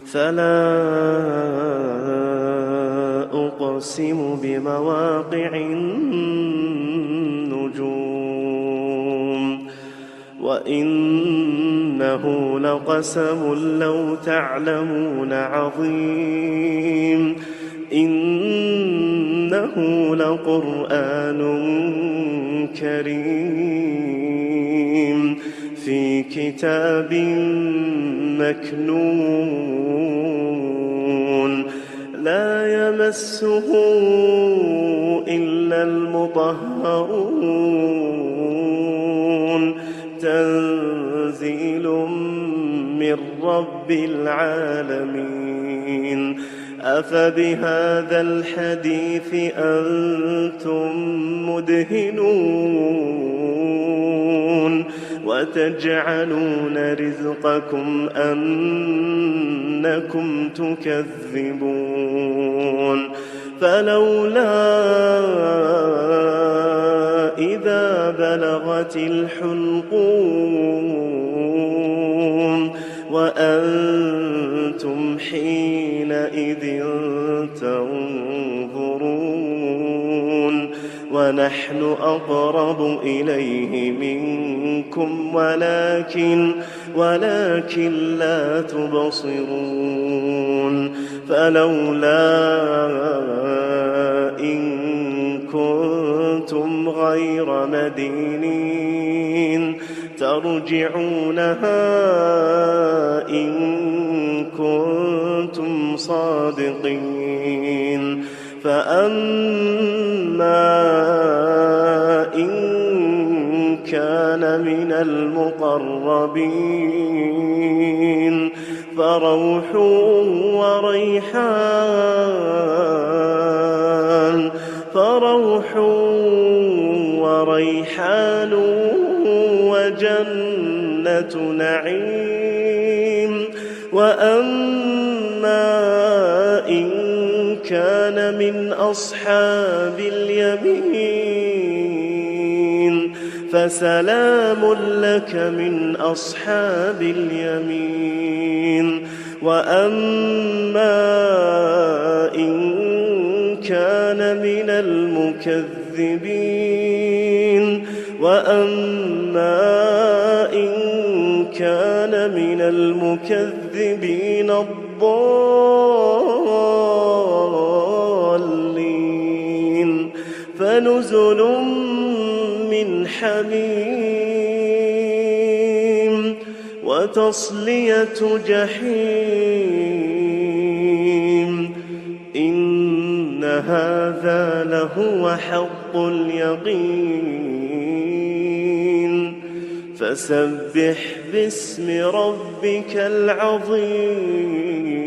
فلا أقسم بمواقع النجوم وإنه لقسم لو تعلمون عظيم إنه لقرآن كريم في كتاب مكنون لا يمسه إلا المطهرون تنزيل من رب العالمين أفبهذا الحديث أنتم مدهنون وتجعلون رزقكم أنكم تكذبون فلولا إذا بلغت الحلقوم وأنتم حينئذ تنظرون ونحن أقرب إليه منكم ولكن لا تبصرون فلولا إن كنتم غير مدينين ترجعونها إن كنتم صادقين فأما إن كان من المقربين فروح وريحان وجنة نعيم وأما إن كان من أصحاب اليمين فسلام لك من أصحاب اليمين وأما إن كان من المكذبين الضالين فنزل من حميم وتصلية جحيم إن هذا لهو حق اليقين فسبح باسم ربك العظيم